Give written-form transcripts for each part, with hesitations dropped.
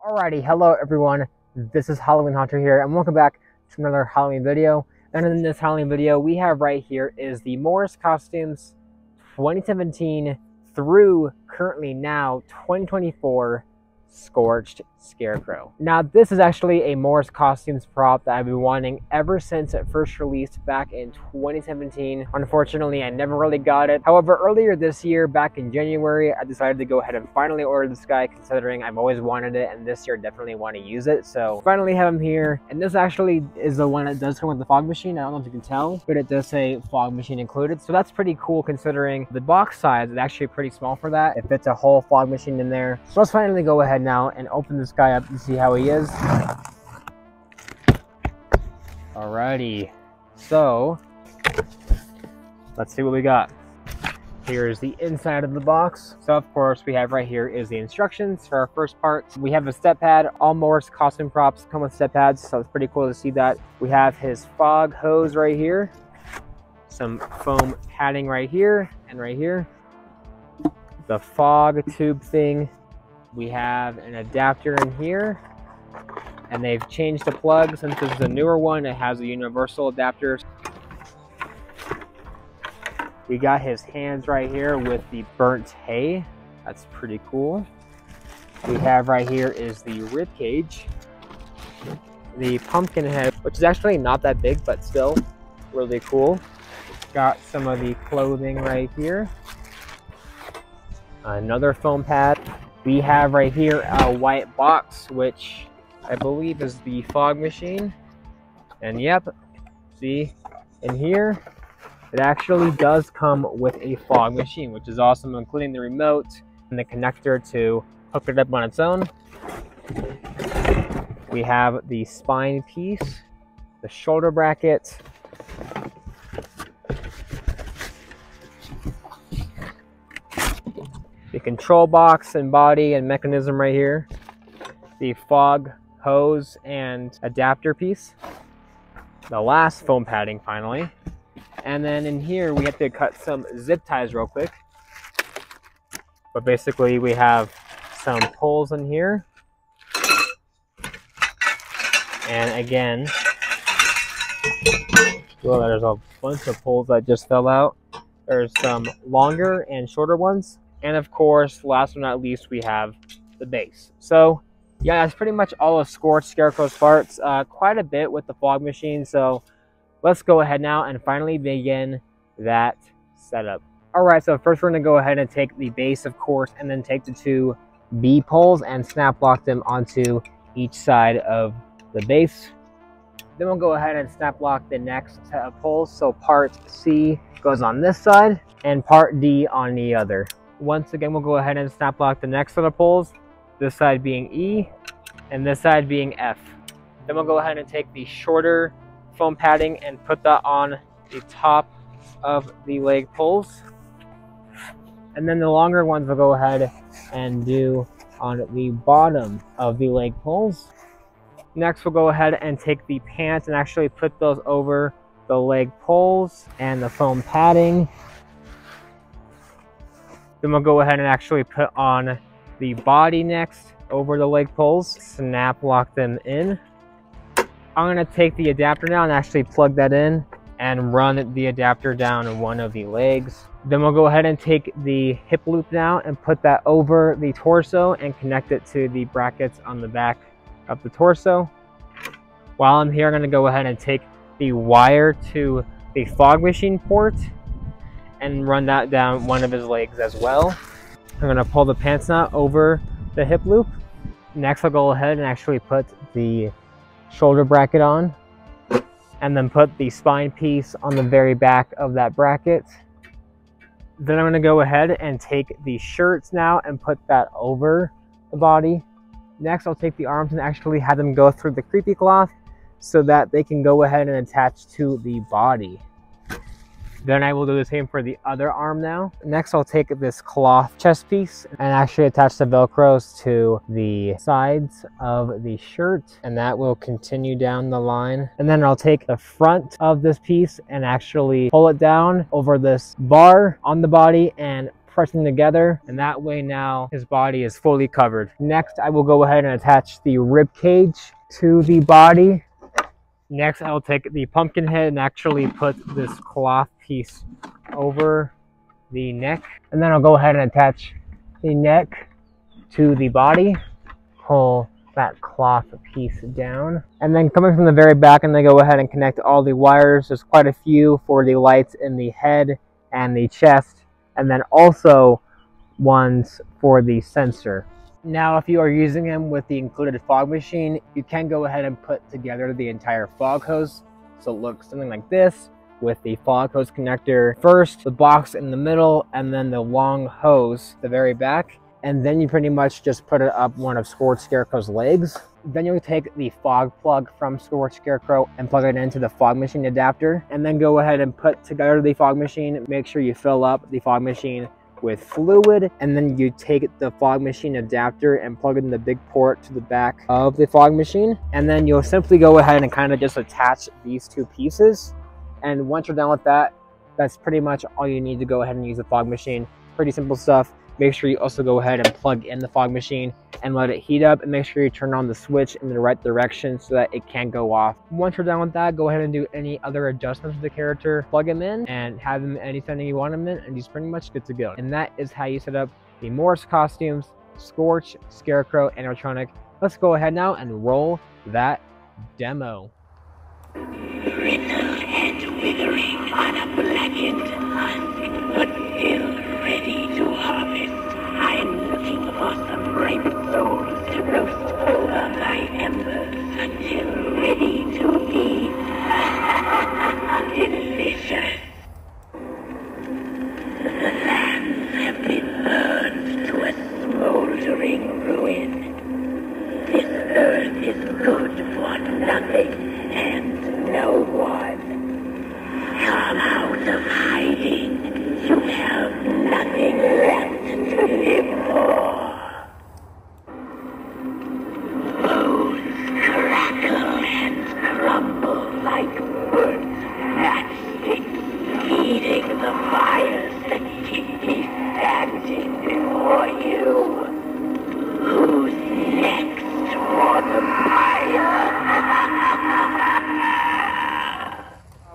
Alrighty, hello everyone, this is Halloween Hunter here, and welcome back to another Halloween video. And in this Halloween video, we have right here is the Morris Costumes 2017 through currently now 2024 Scorched Scarecrow. Now, this is actually a Morris Costumes prop that I've been wanting ever since it first released back in 2017. Unfortunately, I never really got it. However, earlier this year, back in January, I decided to go ahead and finally order this guy, considering I've always wanted it, and this year definitely want to use it. So finally have him here, and this actually is the one that does come with the fog machine. I don't know if you can tell, but it does say fog machine included. So that's pretty cool, considering the box size is actually pretty small for that. It fits a whole fog machine in there. So let's finally go ahead now and open this guy up and see how he is. Alrighty, so let's see what we got. Here's the inside of the box. So of course we have right here is the instructions for our first part. We have a step pad. All Morris costume props come with step pads, so it's pretty cool to see that. We have his fog hose right here, some foam padding right here and right here, the fog tube thing. We have an adapter in here, and they've changed the plug. Since this is a newer one, it has a universal adapter. We got his hands right here with the burnt hay. That's pretty cool. We have right here is the rib cage, the pumpkin head, which is actually not that big, but still really cool. Got some of the clothing right here. Another foam pad. We have right here a white box, which I believe is the fog machine. And yep, see, in here, it actually does come with a fog machine, which is awesome, including the remote and the connector to hook it up on its own. We have the spine piece, the shoulder bracket, the control box and body and mechanism right here, the fog hose and adapter piece, the last foam padding finally, and then in here we have to cut some zip ties real quick. But basically we have some pulls in here, and again, well, there's a bunch of pulls that just fell out. There's some longer and shorter ones. And of course, last but not least, we have the base. So yeah, that's pretty much all of Scorched Scarecrow's parts. Quite a bit with the fog machine. So let's go ahead now and finally begin that setup. All right, so first we're gonna go ahead and take the base, of course, and then take the two B poles and snap lock them onto each side of the base. Then we'll go ahead and snap lock the next set of poles. So part C goes on this side and part D on the other. Once again, we'll go ahead and snap lock the next set of poles, this side being E and this side being F. Then we'll go ahead and take the shorter foam padding and put that on the top of the leg poles. And then the longer ones we'll go ahead and do on the bottom of the leg poles. Next, we'll go ahead and take the pants and actually put those over the leg poles and the foam padding. Then we'll go ahead and actually put on the body next over the leg poles, snap lock them in. I'm gonna take the adapter now and actually plug that in and run the adapter down one of the legs. Then we'll go ahead and take the hip loop now and put that over the torso and connect it to the brackets on the back of the torso. While I'm here, I'm gonna go ahead and take the wire to the fog machine port and run that down one of his legs as well. I'm gonna pull the pants knot over the hip loop. Next, I'll go ahead and actually put the shoulder bracket on, and then put the spine piece on the very back of that bracket. Then I'm gonna go ahead and take the shirts now and put that over the body. Next, I'll take the arms and actually have them go through the creepy cloth so that they can go ahead and attach to the body. Then I will do the same for the other arm now. Next, I'll take this cloth chest piece and actually attach the Velcros to the sides of the shirt, and that will continue down the line. And then I'll take the front of this piece and actually pull it down over this bar on the body and pressing together, and that way now his body is fully covered. Next, I will go ahead and attach the rib cage to the body. Next, I will take the pumpkin head and actually put this cloth piece over the neck. And then I'll go ahead and attach the neck to the body. Pull that cloth piece down. And then coming from the very back, and then go ahead and connect all the wires. There's quite a few for the lights in the head and the chest, and then also ones for the sensor. Now, if you are using him with the included fog machine, you can go ahead and put together the entire fog hose. So it looks something like this, with the fog hose connector first, the box in the middle, and then the long hose at the very back. And then you pretty much just put it up one of Scorched Scarecrow's legs. Then you'll take the fog plug from Scorched Scarecrow and plug it into the fog machine adapter, and then go ahead and put together the fog machine. Make sure you fill up the fog machine with fluid, and then you take the fog machine adapter and plug it in the big port to the back of the fog machine. And then you'll simply go ahead and kind of just attach these two pieces. And once you're done with that, that's pretty much all you need to go ahead and use the fog machine. Pretty simple stuff. Make sure you also go ahead and plug in the fog machine and let it heat up, and make sure you turn on the switch in the right direction so that it can't go off. Once you're done with that, go ahead and do any other adjustments to the character, plug him in, and have him any setting you want him in, and he's pretty much good to go. And that is how you set up the Morris Costumes Scorched Scarecrow animatronic. Let's go ahead now and roll that demo. Brittle and withering on a blackened husk, but still ready to harvest. I'm looking for some ripe souls to roast over my embers until ready to be delicious. The lands have been burned to a smoldering ruin. This earth is good for nothing and no one. Come out of hiding. You have nothing left to live for. Bones crackle and crumble like burnt matchsticks, feeding the fires that keep me standing before you. Who's next for the fire?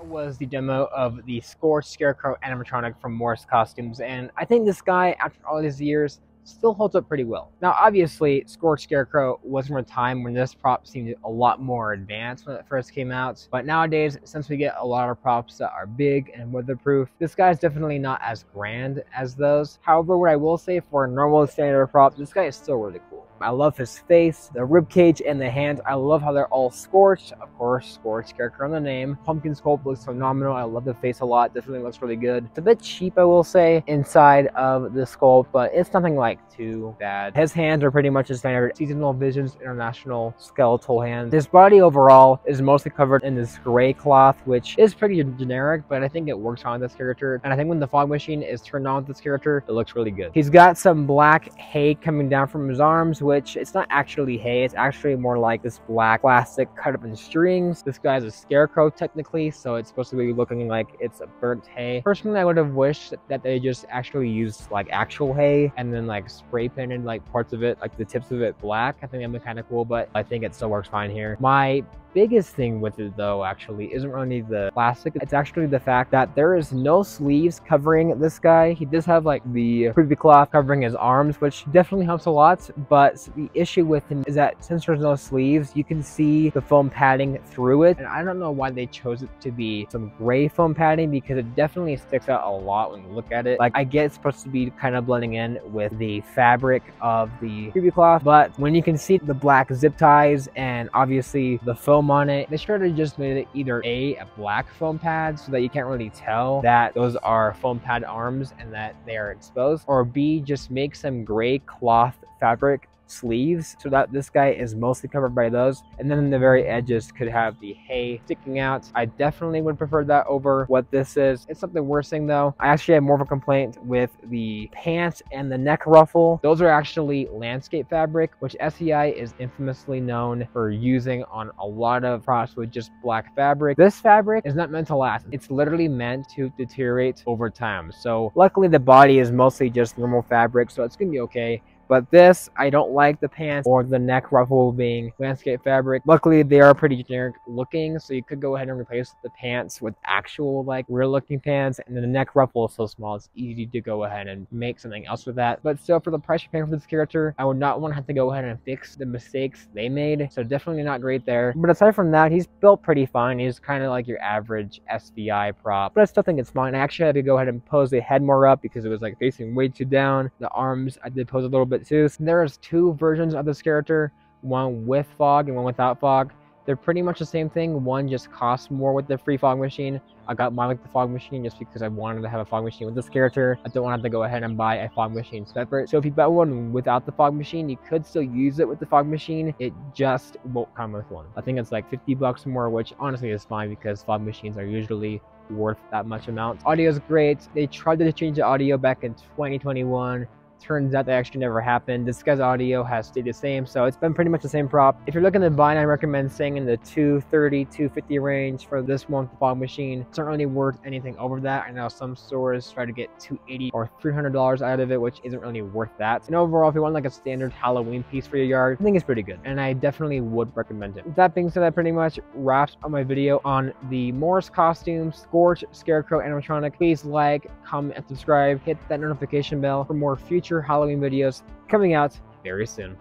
Was the demo of the Scorched Scarecrow animatronic from Morris Costumes, and I think this guy, after all these years, still holds up pretty well. Now, obviously, Scorched Scarecrow was from a time when this prop seemed a lot more advanced when it first came out, but nowadays, since we get a lot of props that are big and weatherproof, this guy's definitely not as grand as those. However, what I will say, for a normal standard prop, this guy is still really cool. I love his face, the ribcage, and the hands. I love how they're all scorched. Of course, Scorched Scarecrow in the name. Pumpkin sculpt looks phenomenal. I love the face a lot. Definitely looks really good. It's a bit cheap, I will say, inside of the sculpt, but it's nothing like too bad. His hands are pretty much the standard Seasonal Visions International skeletal hands. His body overall is mostly covered in this gray cloth, which is pretty generic, but I think it works on this character. And I think when the fog machine is turned on with this character, it looks really good. He's got some black hay coming down from his arms, which it's not actually hay. It's actually more like this black plastic cut up in strings. This guy's a scarecrow technically, so it's supposed to be looking like it's a burnt hay. Personally, I would have wished that they just actually used like actual hay and then like spray painted like parts of it, like the tips of it black. I think that'd be kind of cool, but I think it still works fine here. My biggest thing with it though actually isn't really the plastic. It's actually the fact that there is no sleeves covering this guy. He does have like the creepy cloth covering his arms, which definitely helps a lot, but the issue with him is that since there's no sleeves, you can see the foam padding through it, and I don't know why they chose it to be some gray foam padding, because it definitely sticks out a lot when you look at it. Like, I get it's supposed to be kind of blending in with the fabric of the creepy cloth, but when you can see the black zip ties and obviously the foam on it, they should have just made it either a black foam pad so that you can't really tell that those are foam pad arms and that they are exposed, or B, just make some gray cloth fabric sleeves, so that this guy is mostly covered by those, and then the very edges could have the hay sticking out. I definitely would prefer that over what this is. It's something worth saying though. I actually have more of a complaint with the pants and the neck ruffle. Those are actually landscape fabric, which SEI is infamously known for using on a lot of products with just black fabric. This fabric is not meant to last. It's literally meant to deteriorate over time. So luckily the body is mostly just normal fabric, so it's gonna be okay. But this, I don't like the pants or the neck ruffle being landscape fabric. Luckily, they are pretty generic looking, so you could go ahead and replace the pants with actual like real looking pants. And then the neck ruffle is so small, it's easy to go ahead and make something else with that. But still, for the price you're paying for this character, I would not want to have to go ahead and fix the mistakes they made. So definitely not great there. But aside from that, he's built pretty fine. He's kind of like your average SVI prop, but I still think it's fine. I actually had to go ahead and pose the head more up because it was like facing way too down. The arms, I did pose a little bit too. So there's two versions of this character, one with fog and one without fog. They're pretty much the same thing. One just costs more with the free fog machine. I got mine with the fog machine just because I wanted to have a fog machine with this character. I don't want to have to go ahead and buy a fog machine separate. So if you buy one without the fog machine, you could still use it with the fog machine. It just won't come with one. I think it's like 50 bucks more, which honestly is fine because fog machines are usually worth that much amount. Audio is great. They tried to change the audio back in 2021. Turns out that actually never happened. This guy's audio has stayed the same, so it's been pretty much the same prop. If you're looking to buy, I recommend staying in the $230, $250 range for this one with the fog machine. It's not really worth anything over that. I know some stores try to get $280 or $300 out of it, which isn't really worth that. And overall, if you want like a standard Halloween piece for your yard, I think it's pretty good, and I definitely would recommend it. With that being said, that pretty much wraps up my video on the Morris costume, Scorch, Scarecrow, animatronic. Please like, comment, and subscribe. Hit that notification bell for more future Halloween videos coming out very soon.